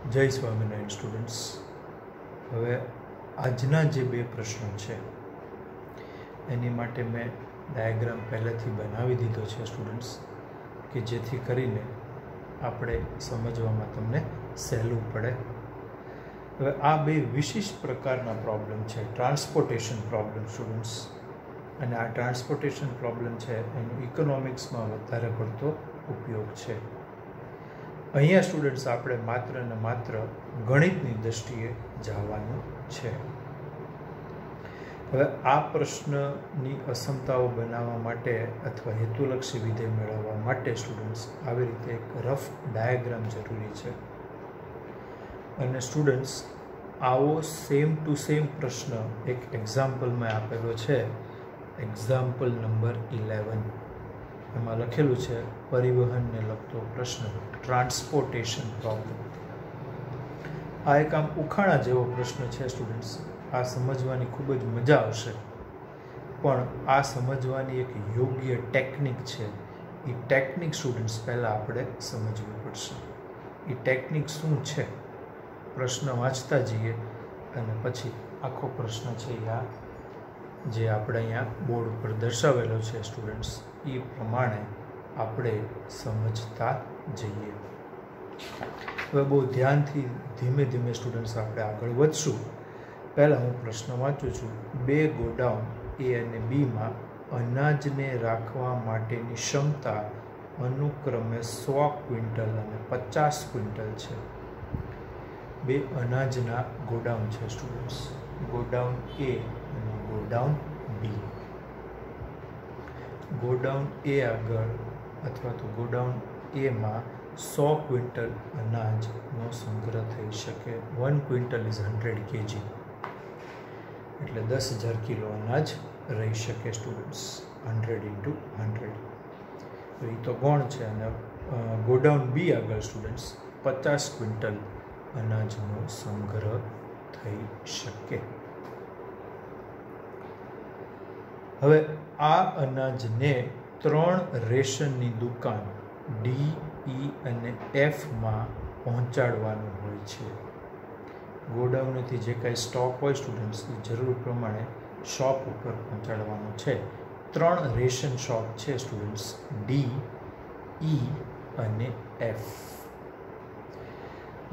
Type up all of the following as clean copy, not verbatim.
જય સ્વામિનારાયણ સ્ટુડન્ટ્સ. હવે આજના જે બે પ્રશ્નો છે એની માટે મેં ડાયાગ્રામ પહેલેથી બનાવી દીધો છે સ્ટુડન્ટ્સ, કે જેથી કરીને આપણે સમજવામાં તમને સહેલું પડે. હવે આ બે વિશિષ્ટ પ્રકારના પ્રોબ્લેમ છે, ટ્રાન્સપોર્ટેશન પ્રોબ્લેમ સ્ટુડન્ટ્સ. અને આ ટ્રાન્સપોર્ટેશન પ્રોબ્લેમ છે એનો ઇકોનોમિક્સમાં વધારે પડતો ઉપયોગ છે. અહીંયા સ્ટુડન્ટ્સ આપણે માત્ર ને માત્ર ગણિતની દ્રષ્ટિએ જવાનું છે. હવે આ પ્રશ્નની અસમતાઓ બનાવવા માટે અથવા હેતુલક્ષી વિધેય મેળવવા માટે સ્ટુડન્ટ્સ આવી રીતે એક રફ ડાયાગ્રામ જરૂરી છે. અને સ્ટુડન્ટ્સ આવો સેમ ટુ સેમ પ્રશ્ન એક એક્ઝામ્પલમાં આપેલો છે, એક્ઝામ્પલ નંબર 11. એમાં લખેલું છે પરિવહનને લગતો પ્રશ્ન, ટ્રાન્સપોર્ટેશન પ્રોબ્લેમ. આ એક આમ ઉખાણા જેવો પ્રશ્ન છે સ્ટુડન્ટ્સ. આ સમજવાની ખૂબ જ મજા આવશે, પણ આ સમજવાની એક યોગ્ય ટેકનિક છે. એ ટેકનિક સ્ટુડન્ટ્સ પહેલાં આપણે સમજવી પડશે. એ ટેકનિક શું છે પ્રશ્ન વાંચતા જઈએ અને પછી આખો પ્રશ્ન છે આ જે આપણે અહીંયા બોર્ડ ઉપર દર્શાવેલો છે સ્ટુડન્ટ્સ, એ પ્રમાણે આપણે સમજતા જઈએ. હવે બહુ ધ્યાનથી ધીમે ધીમે સ્ટુડન્ટ્સ આપણે આગળ વધશું. પહેલાં હું પ્રશ્ન વાંચું છું. બે ગોડાઉન એ અને બીમાં અનાજને રાખવા માટેની ક્ષમતા અનુક્રમે 100 ક્વિન્ટલ અને 50 ક્વિન્ટલ છે. બે અનાજના ગોડાઉન છે સ્ટુડન્ટ્સ, ગોડાઉન એ અને ગોડાઉન બી. ગોડાઉન એ આગળ અથવા તો ગોડાઉન એમાં 100 ક્વિન્ટલ અનાજનો સંગ્રહ થઈ શકે. 1 ક્વિન્ટલ ઇઝ 100 kg, એટલે 10,000 કિલો અનાજ રહી શકે સ્ટુડન્ટ્સ. 100 × 100 તો એ તો ગૌણ છે. અને ગોડાઉન બી આગળ સ્ટુડન્ટ્સ 50 ક્વિન્ટલ અનાજનો સંગ્રહ થઈ શકે. હવે આ અનાજને 3 રેશનની દુકાન ડી, ઈ અને એફમાં પહોંચાડવાનું હોય છે. ગોડાઉનથી જે કાંઈ સ્ટોક હોય સ્ટુડન્ટ્સ એ જરૂર પ્રમાણે શોપ ઉપર પહોંચાડવાનો છે. 3 રેશન શોપ છે સ્ટુડન્ટ્સ, ડી, ઈ અને એફ,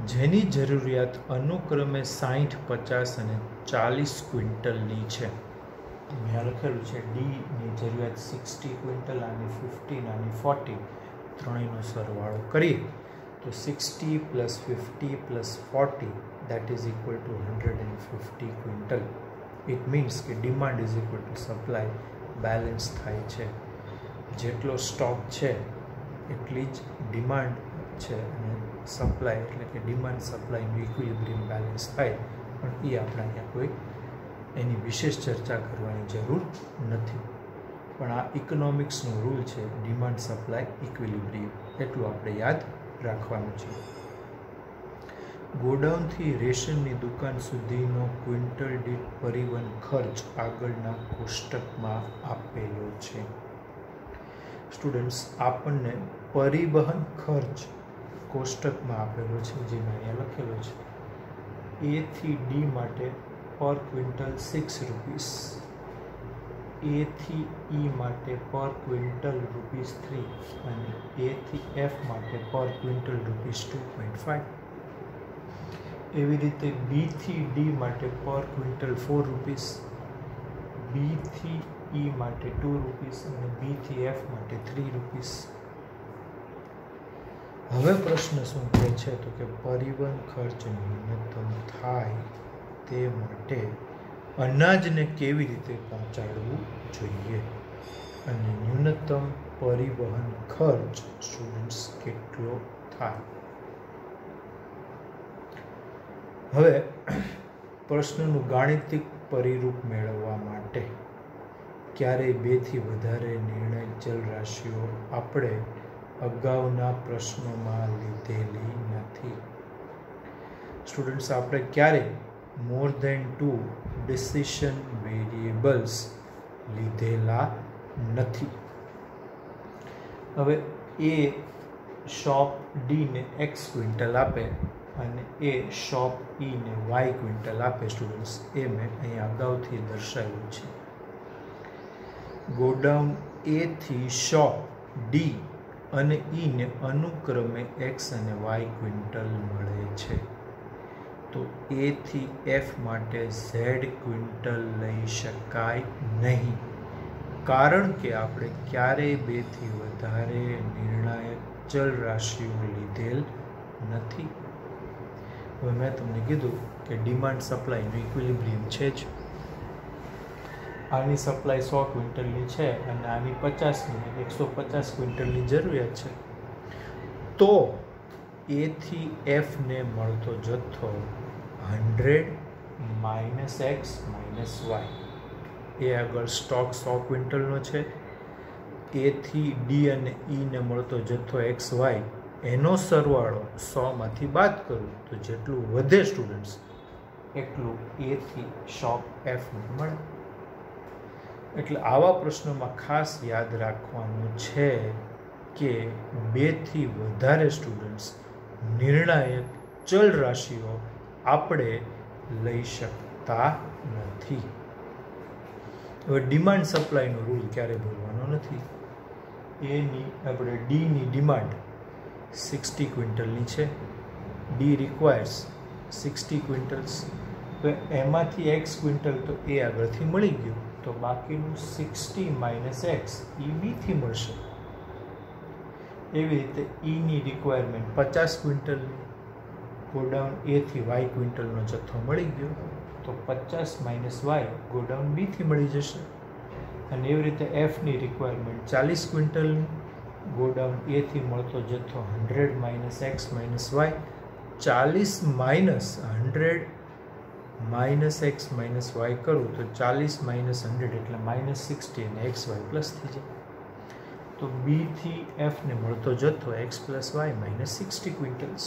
જેની જરૂરિયાત અનુક્રમે 60, 50 અને 40 ક્વિન્ટલની છે. અહીંયા લખેલું છે ડીની જરૂરિયાત 60 ક્વિન્ટલ, આની 15, આની 40, ત્રણેયનો સરવાળો કરીએ તો 60 + 50 + 40 that is equal to 150 quintal. It means કે demand is equal to supply, balance થાય છે. જેટલો સ્ટોક છે એટલી જ ડિમાન્ડ છે અને સપ્લાય એટલે કે ડિમાન્ડ સપ્લાયનું ઇક્વિલિબ્રિયમ બેલેન્સ થાય. પણ એ આપણે અહીંયા કોઈ એની વિશેષ ચર્ચા કરવાની જરૂર નથી. પણ આ ઇકોનોમિક્સનો રૂલ છે, ડિમાન્ડ સપ્લાય ઇક્વિલિબ્રિયમ, એટલું આપણે યાદ રાખવાનું છે. ગોડાઉનથી રેશનની દુકાન સુધીનો ક્વિન્ટલ દીઠ પરિવહન ખર્ચ આગળના કોષ્ટકમાં આપેલો છે. સ્ટુડન્ટ્સ આપણને પરિવહન ખર્ચ કોષ્ટકમાં આપેલો છે, જેમાં અહીંયા લખેલો છે એ થી ડી માટે પર ક્વિન્ટલ 6 રૂપીસ, એ થી ઈ માટે પર ક્વિન્ટલ ₹3 અને એ થી એફ માટે પર ક્વિન્ટલ ₹2.5. એવી રીતે બી થી ડી માટે પર ક્વિન્ટલ 4 રૂપીસ, બી થી ઈ માટે 2 રૂપીસ અને બી થી એફ માટે 3 રૂપીસ. હવે પ્રશ્ન શું કહે છે તો કે પરિવહન ખર્ચ ન્યૂનતમ થાય તે માટે અનાજને કેવી રીતે પહોંચાડવું જોઈએ અને ન્યૂનતમ પરિવહન ખર્ચ સ્ટુડન્ટ્સ કેટલો થાય. હવે પ્રશ્નનું ગાણિતિક પરિરૂપ મેળવવા માટે ક્યારેય 2 થી વધારે નિર્ણય ચલ રાશિઓ આપણે અગાઉના પ્રશ્નોમાં લીધેલી નથી. સ્ટુડન્ટ્સ આપણે ક્યારેય મોર ધેન 2 ડિસિશન વેરિયેબલ્સ લીધેલા નથી. હવે એ શોપ ડીને x ક્વિન્ટલ આપે અને એ શોપ ઈ ને વાય ક્વિન્ટલ આપે સ્ટુડન્ટ્સ, એ મેં અહીંયા અગાઉથી દર્શાવ્યું છે. ગોડાઉન એ થી શોપ ડી અને ઈ ને અનુક્રમે એક્સ અને વાય ક્વિન્ટલ મળે છે. તો એ થી એફ માટે ઝેડ ક્વિન્ટલ લઈ શકાય નહીં, કારણ કે આપણે ક્યારેય 2 થી વધારે નિર્ણાયક ચલ રાશિઓ લીધેલ નથી. હવે મેં તમને કીધું કે ડિમાન્ડ સપ્લાયનું ઇક્વિલિબ્રિયમ છે જ. આની સપ્લાય 100 ક્વિન્ટલની છે અને આની 50ની 150 ક્વિન્ટલની જરૂરિયાત છે. તો એ થી એફ ને મળતો જથ્થો 100 - x - y. એ આગળ સ્ટોક 100 ક્વિન્ટલનો છે. એ થી ડી અને ઈ ને મળતો જથ્થો XY, એનો સરવાળો 100માંથી બાદ કરું તો જેટલું વધે સ્ટુડન્ટ્સ એટલું એ થી શોપ એફ ને મળે. એટલે આવા પ્રશ્નોમાં ખાસ યાદ રાખવાનું છે કે 2 થી વધારે સ્ટુડન્ટ્સ નિર્ણાયક ચલ રાશિઓ આપણે લઈ શકતા નથી. હવે ડિમાન્ડ સપ્લાયનો રૂલ ક્યારે ભૂલવાનો નથી. આપણે ડીની ડિમાન્ડ 60 ક્વિન્ટલની છે. D requires 60 ક્વિન્ટલ્સ. તો એમાંથી એક્સ ક્વિન્ટલ તો એ આગળથી મળી ગયું, તો બાકીનું 60 - x એ બીથી મળશે. એવી રીતે ઈની રિક્વાયરમેન્ટ 50 ક્વિન્ટલની. ગોડાઉન એ થી વાય ક્વિન્ટલનો જથ્થો મળી ગયો, તો 50 - y ગોડાઉન બીથી મળી જશે. અને એવી રીતે એફની રિક્વાયરમેન્ટ 40 ક્વિન્ટલની. ગોડાઉન એ થી મળતો જથ્થો 100 - x - y. 40 - 100 - x - y કરું તો 40 - 100 એટલે -60 અને xy પ્લસ થઈ જાય. તો બી થી એફ ને મળતો જથ્થો x + y - 60 ક્વિન્ટલ્સ.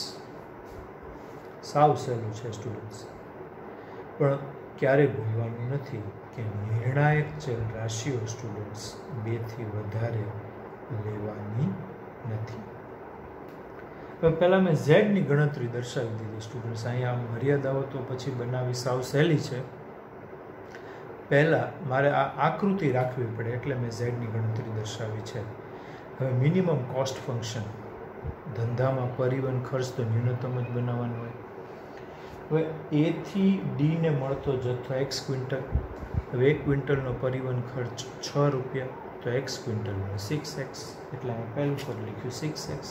સાવ સહેલું છે સ્ટુડન્ટ્સ, પણ ક્યારે ભૂલવાનું નથી કે નિર્ણાયક ચલ રાશિઓ સ્ટુડન્ટ્સ 2 થી વધારે લેવાની નથી. હવે પહેલાં મેં ઝેડની ગણતરી દર્શાવી દીધી સ્ટુડન્ટ્સ. અહીંયા મર્યાદાઓ તો પછી બનાવી સાવ સહેલી છે. પહેલાં મારે આ આકૃતિ રાખવી પડે એટલે મેં ઝેડની ગણતરી દર્શાવી છે. હવે મિનિમમ કોસ્ટ ફંક્શન, ધંધામાં પરિવહન ખર્ચ તો ન્યૂનતમ જ બનાવવાનો હોય. હવે એ થી ડી ને મળતો જથ્થો એક્સ ક્વિન્ટલ. હવે 1 ક્વિન્ટલનો પરિવહન ખર્ચ 6 રૂપિયા, તો એક્સ ક્વિન્ટલનો 6x, એટલે મેં પહેલું પદ લખ્યું 6x.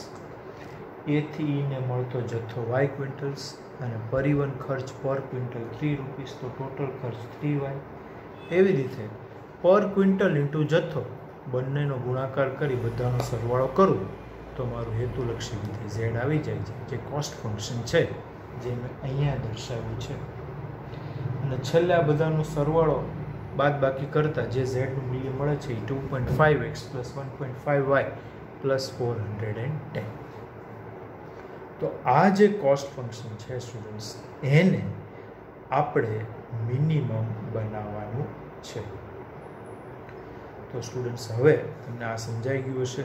એ થી ઈ ને મળતો જથ્થો વાય ક્વિન્ટલ્સ અને પરિવહન ખર્ચ પર ક્વિન્ટલ 3 રૂપીસ, તો ટોટલ ખર્ચ 3y. એવી રીતે પર ક્વિન્ટલ ઇન્ટુ જથ્થો બંનેનો ગુણાકાર કરી બધાનો સરવાળો કરું તો મારું હેતુલક્ષી વિધેય ઝેડ આવી જાય છે, જે કોસ્ટ ફંક્શન છે, જે મેં અહીંયા દર્શાવ્યું છે. અને છેલ્લે આ બધાનો સરવાળો બાદ બાકી કરતાં જે ઝેડનું મૂલ્ય મળે છે એ 2.5x + 1.5y + 410. તો આ જે કોસ્ટ ફંક્શન છે સ્ટુડન્ટ્સ, એને આપણે મિનિમમ બનાવવાનું છે. તો સ્ટુડન્ટ્સ હવે તમને આ સમજાઈ ગયું હશે.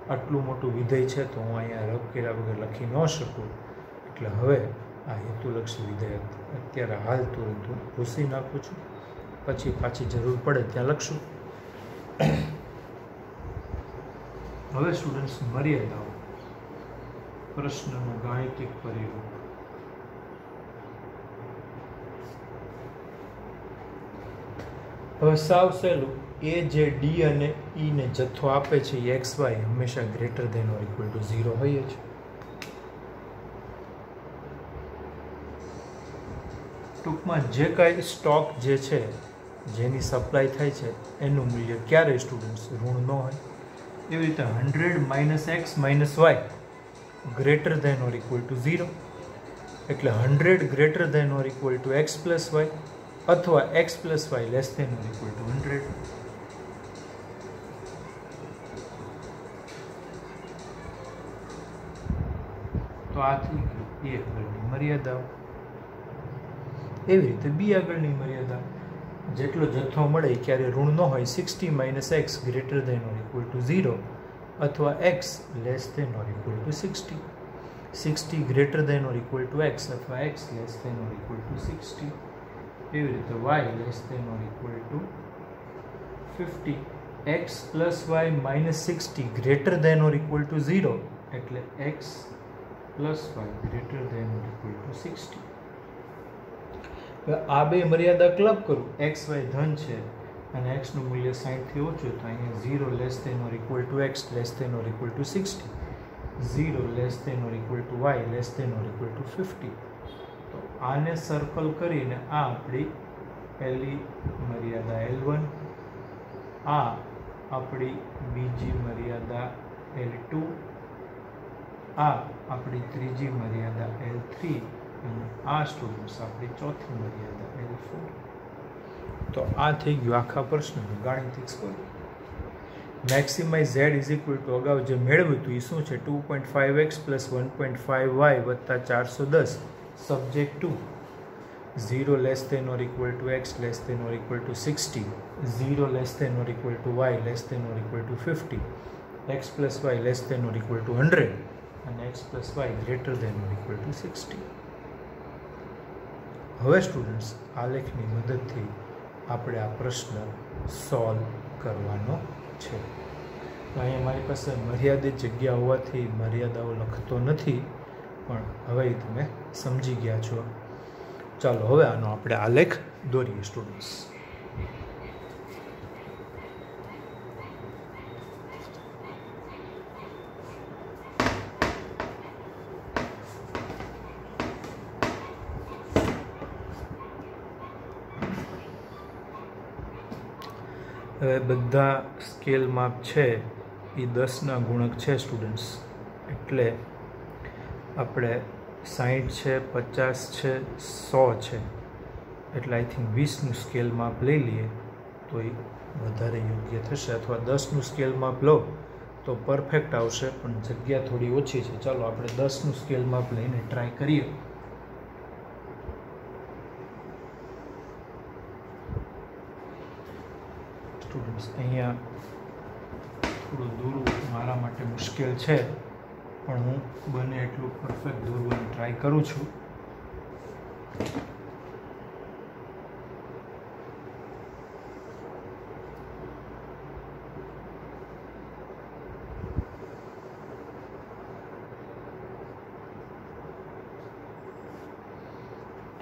આટલું મોટું વિધેય છે તો હું અહીંયા રબ કર્યા વગર લખી ન શકું, એટલે હવે આ હેતુલક્ષી વિધેય અત્યારે હાલ તુરંત હું ભૂસી નાખું છું, પછી પાછી જરૂર પડે ત્યાં લખશું. હવે સ્ટુડન્ટ્સ મર્યાદાઓ, પ્રશ્નનું ગાણિતિક પરિરૂપ. હવે સાવ સહેલું, એ જે ડી અને ઈ ને જથ્થો આપે છે એ XY હંમેશા greater than or equal to 0 હોય જ. ટૂંકમાં જે કાંઈ સ્ટોક જે છે, જેની સપ્લાય થાય છે, એનું મૂલ્ય ક્યારે સ્ટુડન્ટ્સ ઋણ ન હોય. એવી રીતે 100 - x - y greater than or equal to 0, એટલે 100 greater than or equal to x + y અથવા x + y less than or equal to 100. તો આ થઈ ગયું એ આગળની મર્યાદાઓ. એવી રીતે બી આગળની મર્યાદા, જેટલો જથ્થો મળે એ ક્યારે ઋણ ન હોય. 60 - x greater than or equal to 0 અથવા x less than or equal to 60. 60 greater than or equal to x અથવા x less than or equal to 60. એવી રીતે y less than or equal to 50. X plus y minus 60 greater than or equal to 0 એટલે x plus y greater than or equal to 60. આ બે મર્યાદા club કરું, x Y ધન છે અને એક્સનું મૂલ્ય 60 થી ઓછું, તો અહીંયા 0 less than or equal to x less than or equal to 60, 0 less than or equal to y less than or equal to 50. તો આને સર્કલ કરીને આ આપણી પહેલી મર્યાદા L1, આ આપણી બીજી મર્યાદા L2, આ આપણી ત્રીજી મર્યાદા L3 અને આ સ્ટુડન્ટ્સ આપણી ચોથી મર્યાદા L4. તો આ થઈ ગયું આખા પ્રશ્નનું ગાણિતિક સ્વરૂપ. Maximise Z is equal two અગાઉ જે મેળવ્યું હતું એ શું છે? 2.5x પ્લસ 1.5y વત્તા 410 subject to 0 less than or equal to x less than or equal to 60, 0 less than or equal to y less than or equal to 50, x plus y less than or equal to 100 અને x plus y greater than or equal to 60. હવે students આલેખની મદદથી આપણે આ પ્રશ્ન solve કરવાનો છે. તો અહીંયા મારી પાસે મર્યાદિત જગ્યા હોવાથી મર્યાદાઓ લખતો નથી, પણ હવે તમે સમજી ગયા છો. ચાલો હવે આનો આપણે આલેખ દોરીએ સ્ટુડન્ટ્સ. હવે બધા સ્કેલ માપ છે એ 10ના ગુણક છે સ્ટુડન્ટ્સ, એટલે આપણે 60 છે, 50 છે, 100 છે, એટલે આઈ થિંક 20નું સ્કેલ માપ લઈ લઈએ તો એ વધારે યોગ્ય થશે, અથવા 10નું સ્કેલ માપ લો તો પરફેક્ટ આવશે, પણ જગ્યા થોડી ઓછી છે. ચાલો આપણે 10નું સ્કેલ માપ લઈને ટ્રાય કરીએ. સ્ટુડન્ટ્સ અહીંયા થોડું દોરવું મારા માટે મુશ્કેલ છે, પણ હું બને એટલું પરફેક્ટ દોરવાની ટ્રાય કરું છું.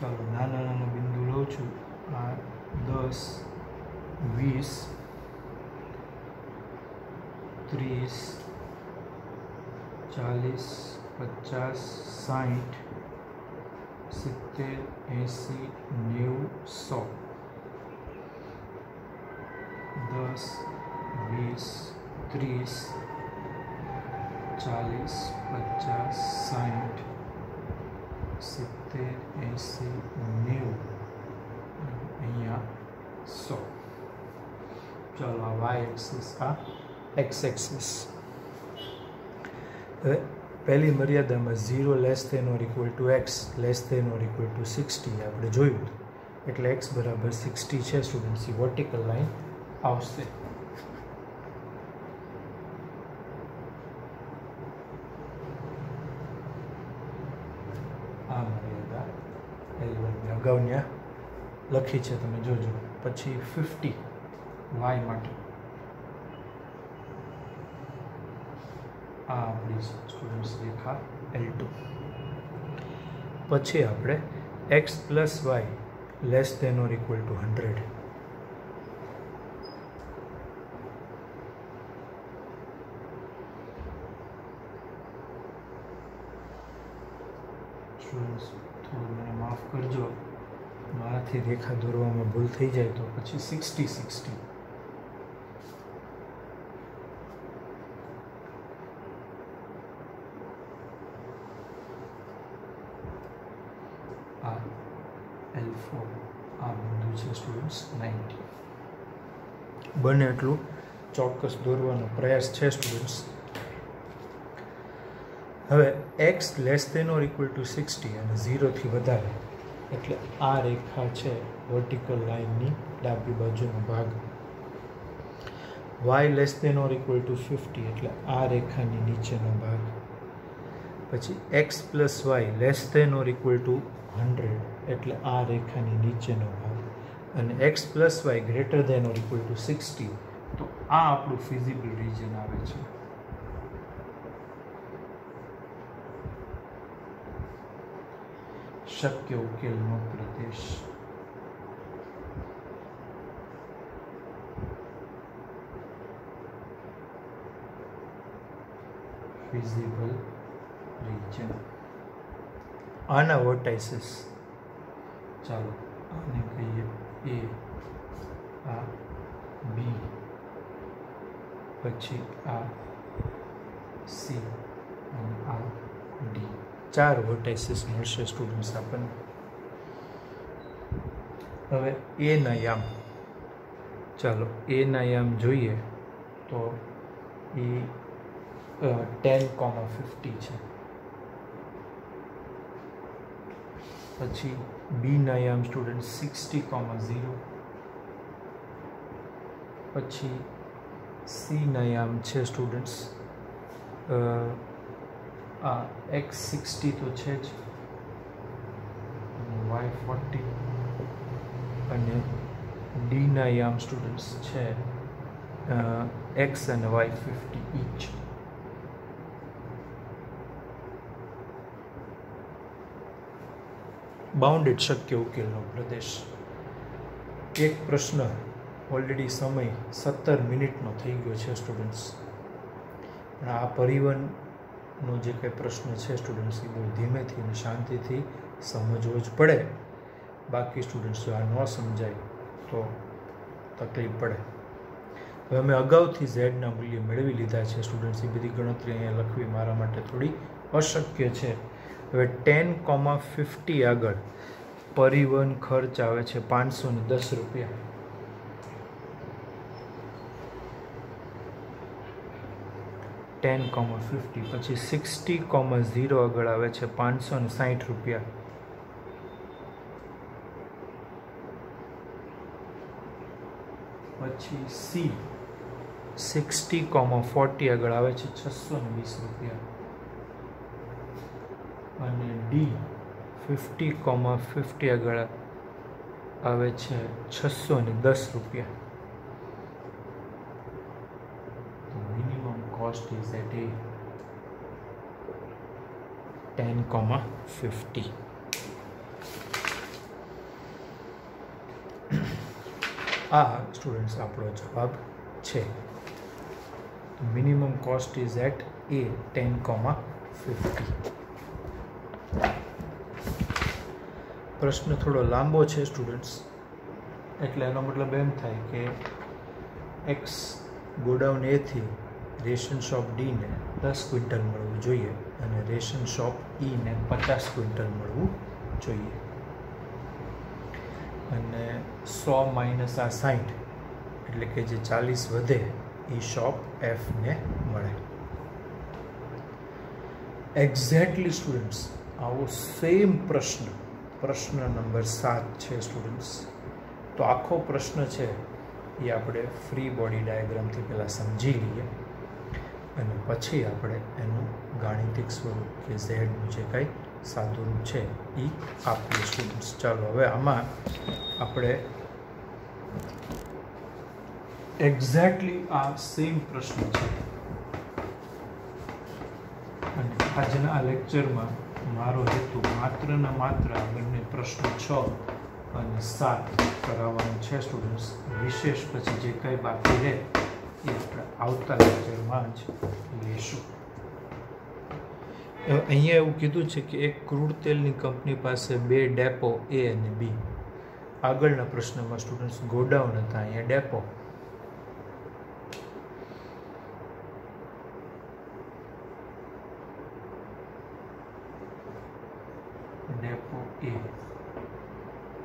ચાલો નાના નાના બિંદુ લઉં છું. આ 10, 20, 30, 40, 50, 60, 70, 80, 90, 100. 10, 20, 30, 40, 50, 60, 70, 80, 90, અહીંયા 100. ચાલો આ વાય એક્સિસ, આ એક્સ એક્સિસ. હવે પહેલી મર્યાદામાં 0 less than or equal to x less than or equal to 60 આપણે જોયું, એટલે એક્સ બરાબર 60 છે સ્ટુડન્ટ્સ. વર્ટિકલ લાઈન આવશે. આ મર્યાદા L1 અગાઉની લખી છે, તમે જોજો. પછી 50 વાય માટે, આ આપણી સ્ટુડન્ટ્સ રેખા L2. પછી આપણે x plus y less than or equal to 100. Students થોડું મને માફ કરજો, મારાથી રેખા દોરવામાં ભૂલ થઈ જાય તો. પછી 60, 60. આ L4, આ બિંદુ છે સ્ટુડન્ટ્સ 90. બને એટલું ચોક્કસ દોરવાનો પ્રયાસ છે સ્ટુડન્ટ્સ. હવે x less than or equal to 60 અને 0 થી વધારે, એટલે આ રેખા છે વર્ટિકલ લાઇનની ડાબી બાજુનો ભાગ. Y less than or equal to 50, એટલે આ રેખાની નીચેનો ભાગ. પછી x plus y less than or equal to 100 એટલે આ રેખાની નીચેનો ભાગ, અને x plus y greater than or equal to 60 તો આ આપણું ફિઝિબલ રીજન આવે છે. શક્ય ઉકેલનો પ્રદેશ. Feasible region. આના વર્ટાઇસીસ, ચાલો આને કહીએ એ, આ બી, પછી આ સી અને આ ડી. 4 વર્ટાઇસીસ મળશે સ્ટુડન્ટ્સ આપણને. હવે એના યામ, ચાલો એના યામ જોઈએ તો એ 10,50 છે. પછી બીના યામ સ્ટુડન્ટ 60,0. પછી સીના યામ છે સ્ટુડન્ટ્સ આ x60 તો છે જ, y40, અને ડીના યામ સ્ટુડન્ટ્સ છે x અને y50 ઈચ. બાઉન્ડેડ શક્ય ઉકેલનો પ્રદેશ. એક પ્રશ્ન ઓલરેડી સમય 17 મિનિટનો થઈ ગયો છે સ્ટુડન્ટ્સ, પણ આ પરિવહનનો જે કંઈ પ્રશ્ન છે સ્ટુડન્ટ્સ એ બહુ ધીમેથી અને શાંતિથી સમજવો જ પડે. બાકી સ્ટુડન્ટ્સ જો આ ન સમજાય તો તકલીફ પડે. હવે અમે અગાઉથી ઝેડના મૂલ્ય મેળવી લીધા છે સ્ટુડન્ટ્સ. એ બધી ગણતરી અહીંયા લખવી મારા માટે થોડી અશક્ય છે. હવે 10,50 આગળ પરિવહન ખર્ચ આવે છે 510 રૂપિયા. પછી 60,0 આગળ આવે છે 560 રૂપિયા. પછી સી 60,40 આગળ આવે છે 620 રૂપિયા. અને ડી 50,50 આગળ આવે છે 610 રૂપિયા. મિનિમમ કોસ્ટ ઇઝ એટ એ 10,50. આ સ્ટુડન્ટ્સ આપણો જવાબ છે. મિનિમમ કોસ્ટ ઇઝ એટ એ 10,50. પ્રશ્ન થોડો લાંબો છે સ્ટુડન્ટ્સ, એટલે એનો મતલબ એમ થાય કે એક્સ ગોડાઉન એથી રેશન શોપ ડીને 10 ક્વિન્ટલ મળવું જોઈએ અને રેશન શોપ ઈને 50 ક્વિન્ટલ મળવું જોઈએ. અને 100 માઇનસ આ 60 એટલે કે જે 40 વધે એ શોપ એફને મળે. એક્ઝેક્ટલી સ્ટુડન્ટ્સ આવો સેમ પ્રશ્ન નંબર 7 છે સ્ટુડન્ટ્સ. તો આખો પ્રશ્ન છે એ આપણે ફ્રી બોડી ડાયાગ્રામથી પહેલાં સમજી લઈએ અને પછી આપણે એનું ગાણિતિક સ્વરૂપ કે ઝેડનું જે કાંઈ સાદું રૂપ છે એ આપીએ સ્ટુડન્ટ્સ. ચાલો હવે આમાં આપણે એક્ઝેક્ટલી આ સેમ પ્રશ્ન છે અને આજના આ લેક્ચરમાં મારો હેતુ માત્ર ને માત્ર આ બંને પ્રશ્ન 6 અને 7 કરાવવાનું છે સ્ટુડન્ટ્સ. વિશેષ પછી જે કંઈ બાકી રહે એ આપણે આવતા લેક્ચરમાં જ લઈશું. અહીંયા એવું કીધું છે કે એક ક્રૂડ તેલની કંપની પાસે 2 ડેપો એ અને બી. આગળના પ્રશ્નમાં સ્ટુડન્ટ્સ ગોડાઉન હતા, અહીંયા ડેપો. ડેપો એ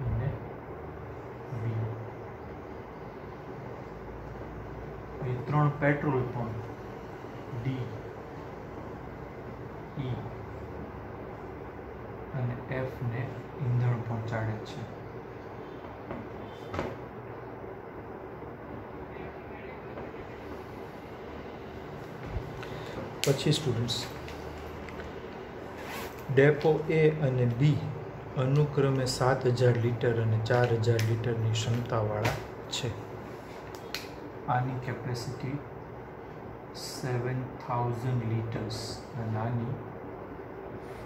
અને બી. એ 3 પેટ્રોલ પંપ ડી, ઈ અને એફ ને ઈંધણ પહોંચાડે છે. પછી સ્ટુડન્ટ્સ ડેપો એ અને બી અનુક્રમે 7000 લીટર અને 4000 લીટરની ક્ષમતાવાળા છે. આની કેપેસિટી 7000 લીટર્સ અને આની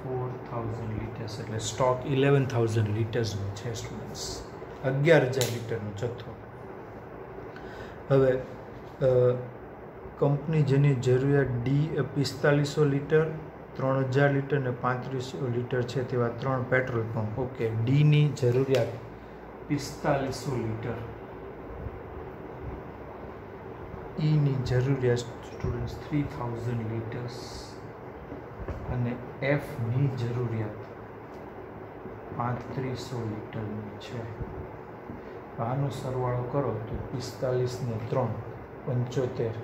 4000 લીટર્સ, એટલે સ્ટોક 11000 લીટર્સનો છે સ્ટુડન્ટ્સ. 11000 લીટરનો જથ્થો. હવે કંપની જેની જરૂરિયાત ડી 4500 લીટર, 3000 લીટર ને 3500 લીટર છે તેવા 3 પેટ્રોલ પંપ. ઓકે, ડીની જરૂરિયાત 4500 લીટર, ઈની જરૂરિયાત સ્ટુડન્ટ્સ 3000 લીટર્સ અને એફની જરૂરિયાત 3500 લીટરની છે. આનો સરવાળો કરો તો 45 ને 3 75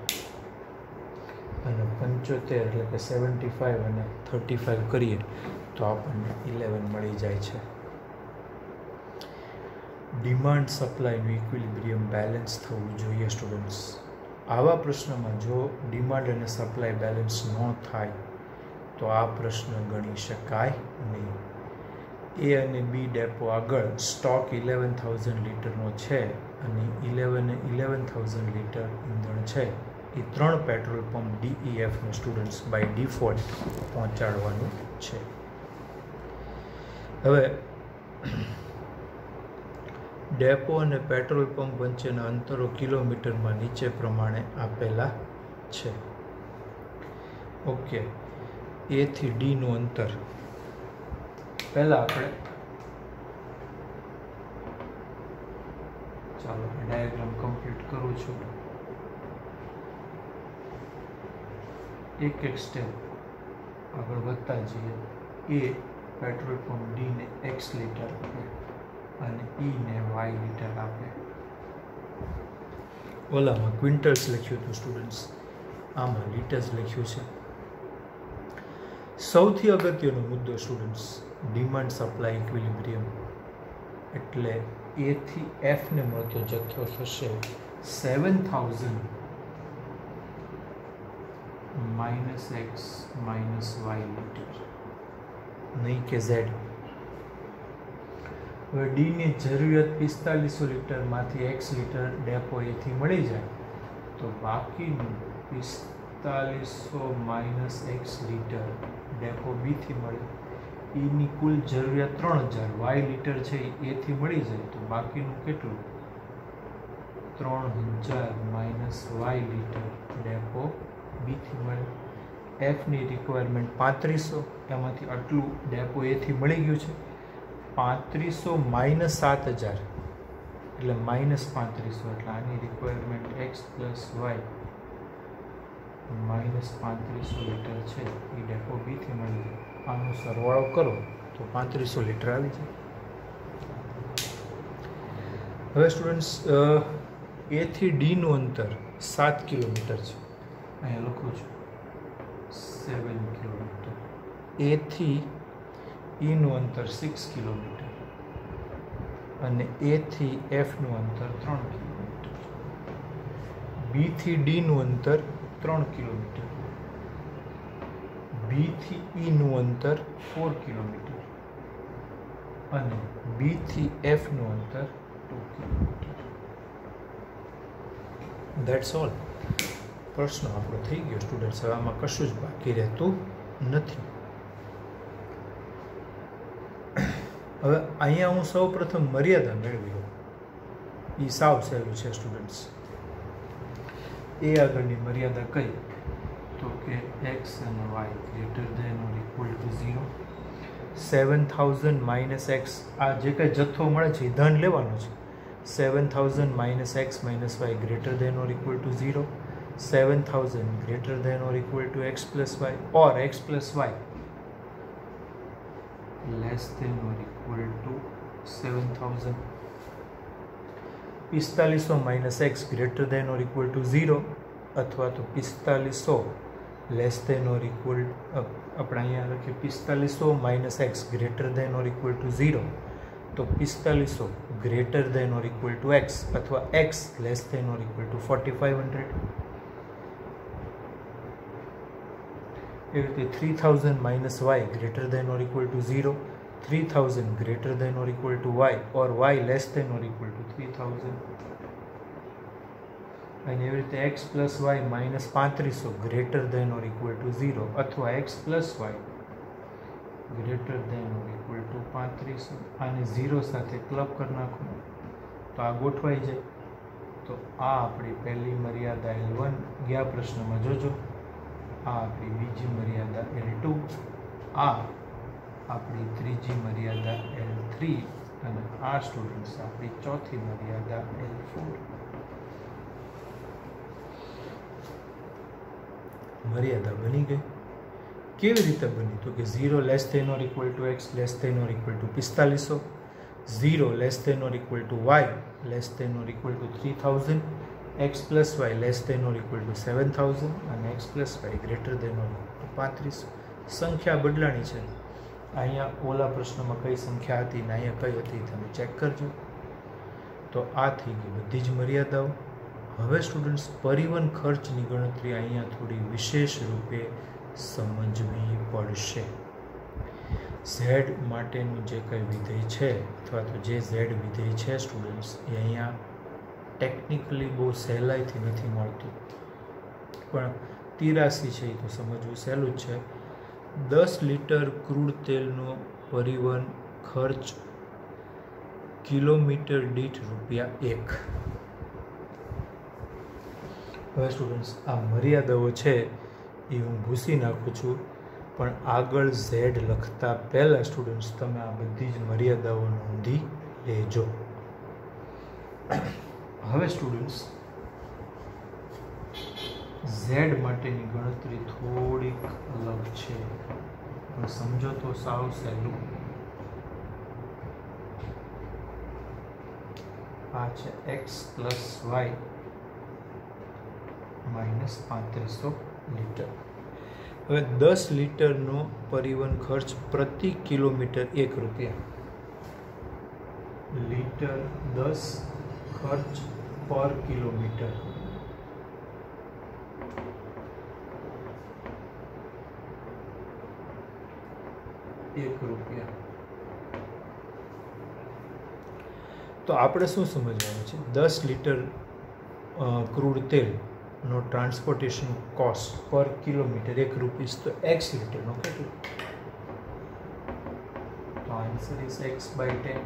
અને 75 એટલે કે 75 અને 35 કરીએ તો આપણને 11 મળી જાય છે. ડિમાન્ડ સપ્લાયનું ઇક્વિલિબ્રિયમ બેલેન્સ થવું જોઈએ સ્ટુડન્ટ્સ. આવા પ્રશ્નમાં જો ડિમાન્ડ અને સપ્લાય બેલેન્સ ન થાય તો આ પ્રશ્ન ગણી શકાય નહીં. એ અને બી ડેપો આગળ સ્ટોક 11000 લીટરનો છે અને 11000 લીટર ઈંધણ છે. એ 3 પેટ્રોલ પંપ DEFને સ્ટુડન્ટ્સ બાય ડિફોલ્ટ પહોંચાડવાનું છે. હવે ડેપો અને પેટ્રોલ પંપ વચ્ચેના અંતરો કિલોમીટરમાં નીચે પ્રમાણે આપેલા છે. ઓકે, એ થી ડીનું અંતર પહેલાં આપણે ચાલો ડાયાગ્રામ કમ્પ્લીટ કરું છું. એક સ્ટેપ આગળ વધતા જઈએ. એ પેટ્રોલ પંપ ડીને x લીટર આપે અને ઈને y લીટર આપે. ઓલામાં ક્વિન્ટલ્સ લખ્યું હતું સ્ટુડન્ટ્સ, આમાં લીટર્સ લખ્યું છે. સૌથી અગત્યનો મુદ્દો સ્ટુડન્ટ્સ ડિમાન્ડ સપ્લાય ઇક્વિલિબ્રિયમ. એટલે એ થી એફને મળતો જથ્થો થશે 7000 - x - y લીટર, નહીં કે ઝેડ. હવે ડીની જરૂરિયાત 4500 લીટરમાંથી x લીટર ડેપો એથી મળી જાય તો બાકીનું 4500 - x લીટર ડેપો બીથી મળે. ઈની કુલ જરૂરિયાત 3000 y લીટર છે એથી મળી જાય તો બાકીનું કેટલું? 3000 - y લીટર ડેપો બીથી મળે. એફની રિક્વાયરમેન્ટ 3500, એમાંથી આટલું ડેપો એથી મળી ગયું છે. 3500 - 7000 એટલે -3500, એટલે આની રિક્વાયરમેન્ટ x + y -3500 લીટર છે એ ડેપો બીથી મળી જાય. આનો સરવાળો કરો તો 3500 લીટર આવી જાય. હવે સ્ટુડન્ટ્સ એ થી ડીનું અંતર 7 કિલોમીટર છે. અહીંયા લખું છું 7 કિલોમીટર. એ થી ઈનું અંતર 6 કિલોમીટર અને એ થી એફનું અંતર 3 કિલોમીટર. બી થી ડીનું અંતર 3 કિલોમીટર. બી થી ઈનું અંતર 4 કિલોમીટર અને બી થી એફનું અંતર 2 કિલોમીટર. That's all. પ્રશ્ન આપણો થઈ ગયો સ્ટુડન્ટ્સ. હવે આમાં કશું જ બાકી રહેતું નથી. હવે અહીંયા હું સૌ પ્રથમ મર્યાદા મેળવી લઉં. એ સાવ સહેલું છે સ્ટુડન્ટ્સ. એ આગળની મર્યાદા કઈ? તો કે x અને y greater than or equal to 0. 7000 - x, આ જે કંઈ જથ્થો મળે છે એ ધન લેવાનો છે. 7000 - x - y greater than or equal to 0. 7000 greater than or equal to x + y or x + y less than or equal to 7000. 4500 - x greater than or equal to 0 અથવા તો 4500 લેસ ધેન ઓર ઇક્વલ, આપણે અહીંયા લખીએ 4500 - x greater than or equal to 0 તો 4500 greater than or equal to x અથવા x less than or equal to 4500. એવી રીતે 3000 minus y greater than or equal to 0, 3000 greater than or equal to y or y less than or equal to 3000. અને એવી રીતે x plus y minus 3500 greater than or equal to 0 અથવા x plus y greater than or equal to 3500. આને 0 સાથે club કરી નાખો તો આ ગોઠવાઈ જાય. તો આ આપણી પહેલી મર્યાદા L1 ગયા પ્રશ્નમાં જોજો, આ આપણી બીજી મર્યાદા L2, આ આપણી ત્રીજી મર્યાદા L3 અને આ સ્ટુડન્ટ્સ આપણી ચોથી મર્યાદા L4. મર્યાદા બની ગઈ. કેવી રીતે બની? તો કે 0 less than or equal to x less than or equal to 4500, 0 less than or equal to y less than or equal to 3000, x plus y less than or equal to 7000 અને x plus y greater than or equal to 3500. સંખ્યા બદલાણી છે. અહીંયા ઓલા પ્રશ્નમાં કઈ સંખ્યા હતી ને અહીંયા કઈ હતી તમે ચેક કરજો. તો આ થઈ ગઈ બધી જ મર્યાદાઓ. હવે સ્ટુડન્ટ્સ પરિવહન ખર્ચની ગણતરી અહીંયા થોડી વિશેષ રૂપે સમજવી પડશે. ઝેડ માટેનું જે કંઈ વિધેય છે અથવા તો જે ઝેડ વિધેય છે સ્ટુડન્ટ્સ એ અહીંયા ટેકનિકલી બહુ સહેલાઈથી નથી મળતું, પણ 83 છે એ તો સમજવું સહેલું જ છે. 10 લીટર ક્રૂડ તેલનો પરિવહન ખર્ચ કિલોમીટર દીઠ ₹1. હવે સ્ટુડન્ટ્સ આ મર્યાદાઓ છે એ હું ભૂસી નાખું છું, પણ આગળ ઝેડ લખતા પહેલાં સ્ટુડન્ટ્સ તમે આ બધી જ મર્યાદાઓ નોંધી લેજો. હવે સ્ટુડન્ટ્સ ઝેડ માટેની ગણતરી થોડીક અલગ છે, પણ સમજો તો સાવ સહેલું. આ છે x plus y minus 3500 litre. હવે 10 લીટરનો પરિવહન ખર્ચ પ્રતિ કિલોમીટર ₹1. લીટર 10 ખર્ચ પર કિલોમીટર ₹1. તો આપણે શું સમજવાનું છે? 10 લીટર ક્રૂડ તેલનો ટ્રાન્સપોર્ટેશન કોસ્ટ પર કિલોમીટર ₹1. તો એક્સ લીટરનો કેટલો? તો આન્સર ઇઝ x/10.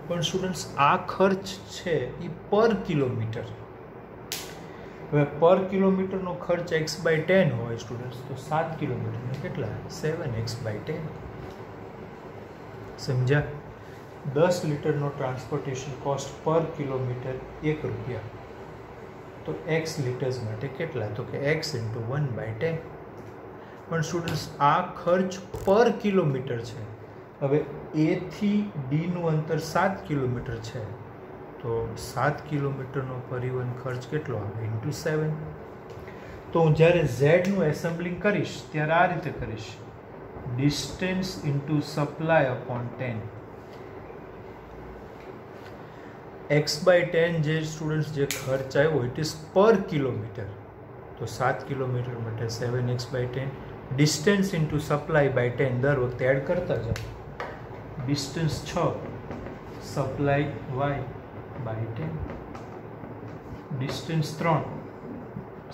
પણ સ્ટુડન્ટ્સ આ ખર્ચ છે એ પર કિલોમીટર. હવે પર કિલોમીટરનો ખર્ચ x/10 હોય સ્ટુડન્ટ્સ તો 7 કિલોમીટરનો કેટલા? 7x/10. સમજ્યા? 10 લીટરનો ટ્રાન્સપોર્ટેશન કોસ્ટ પર કિલોમીટર ₹1. તો એક્સ લીટર્સ માટે કેટલા? તો કે x × 1/10. પણ સ્ટુડન્ટ્સ આ ખર્ચ પર કિલોમીટર છે. હવે એ થી ડીનું અંતર 7 કિલોમીટર છે, તો 7 કિલોમીટરનો પરિવહન ખર્ચ કેટલો આવે? × 7. તો હું જ્યારે ઝેડનું એસેમ્બલિંગ કરીશ ત્યારે આ રીતે કરીશ, ડિસ્ટન્સ × સપ્લાય અપોન 10. x/10 જે સ્ટુડન્ટ્સ જે ખર્ચ આવ્યો ઇટ ઇઝ પર કિલોમીટર. તો 7 કિલોમીટર માટે 7x/10. ડિસ્ટન્સ × સપ્લાય બાય 10 દર વખતે એડ કરતા જાઓ. Distance 6, supply y/10. Distance 3,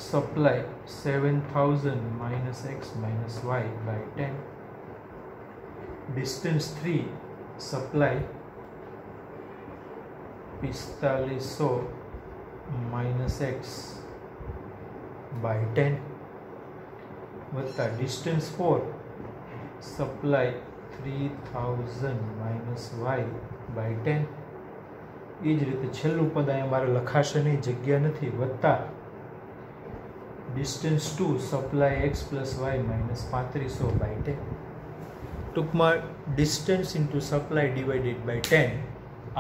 supply 7000 - x - y/10. Distance 3, supply 4500 - x / 10 વત્તા ડિસ્ટન્સ 4, સપ્લાય 3000 - y / 10. એ જ રીતે છેલ્લું પદ અહીંયા મારે લખાશે નહીં, જગ્યા નથી, વત્તા ડિસ્ટન્સ 2, સપ્લાય x + y - 3500 / 10. ટૂંકમાં ડિસ્ટન્સ × સપ્લાય ડિવાઇડેડ બાય 10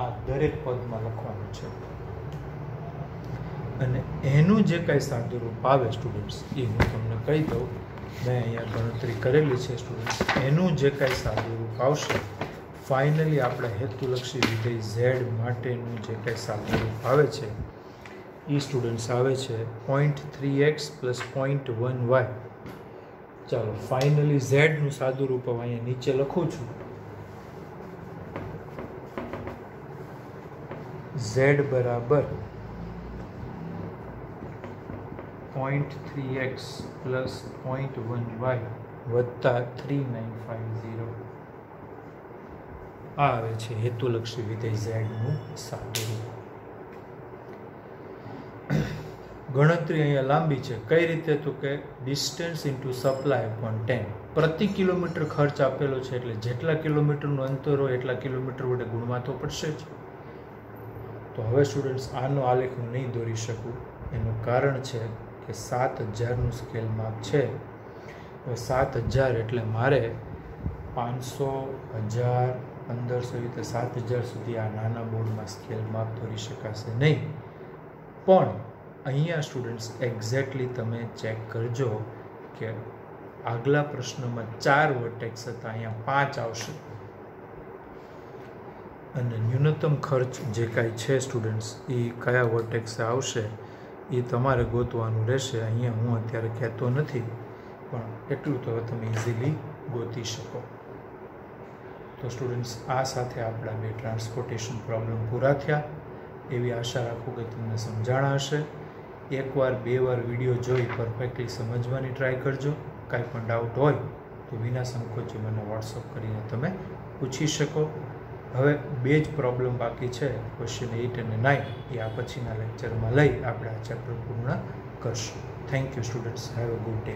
આ દરેક પદમાં લખવાનું છે. અને એનું જે કાંઈ સાદુરૂપ આવે સ્ટુડન્ટ્સ એ હું તમને કહી દઉં. મેં અહીંયા ગણતરી કરેલી છે સ્ટુડન્ટ્સ. એનું જે કાંઈ સાદુરૂપ આવશે ફાઇનલી આપણા હેતુલક્ષી વિધેય ઝેડ માટેનું જે કાંઈ સાદુરૂપ આવે છે એ સ્ટુડન્ટ્સ આવે છે 0.3x પ્લસ 0.1y. ચાલો ફાઇનલી ઝેડનું સાદું રૂપ અહીંયા નીચે લખું છું. z બરાબર 0.3x પ્લસ 0.1y વત્તા 3950 આ આવે છે હેતુલક્ષી વિધેય ઝેડનું સાદું રૂપ. ગણતરી અહીંયા લાંબી છે. કઈ રીતે? તો કે ડિસ્ટન્સ ઇન્ટુ સપ્લાય અપોન 10. પ્રતિ કિલોમીટર ખર્ચ આપેલો છે એટલે જેટલા કિલોમીટરનું અંતર હોય એટલા કિલોમીટર વડે ગુણવા તો પડશે જ. તો હવે સ્ટુડન્ટ્સ આનો આલેખ હું નહીં દોરી શકું. એનું કારણ છે કે 7000નું સ્કેલ માપ છે. હવે 7000 એટલે મારે 500, 1000, 1500 રીતે 7000 સુધી આ નાના બોર્ડમાં સ્કેલ માપ દોરી શકાશે નહીં. પણ અહીંયા સ્ટુડન્ટ્સ એક્ઝેક્ટલી તમે ચેક કરજો કે આગલા પ્રશ્નમાં 4 વર્ટેક્સ હતા, અહીંયા 5 આવશે. અને ન્યૂનતમ ખર્ચ જે કાંઈ છે સ્ટુડન્ટ્સ એ કયા વર્ટેક્સે આવશે એ તમારે ગોતવાનું રહેશે. અહીંયા હું અત્યારે કહેતો નથી, પણ એટલું તો તમે ઇઝીલી ગોતી શકો. તો સ્ટુડન્ટ્સ આ સાથે આપણા 2 ટ્રાન્સપોર્ટેશન પ્રોબ્લેમ પૂરા થયા. એવી આશા રાખું કે તમને સમજાણા હશે. એકવાર 2 વાર વિડીયો જોઈ પરફેક્ટલી સમજવાની ટ્રાય કરજો. કાંઈ પણ ડાઉટ હોય તો વિના સંકોચે મને વોટ્સઅપ કરીને તમે પૂછી શકો. હવે 2 જ પ્રોબ્લેમ બાકી છે, ક્વેશ્ચન 8 અને 9. એ આ પછીના લેક્ચરમાં લઈ આપણે આ ચેપ્ટર પૂર્ણ કરશું. Thank you students. Have a good day.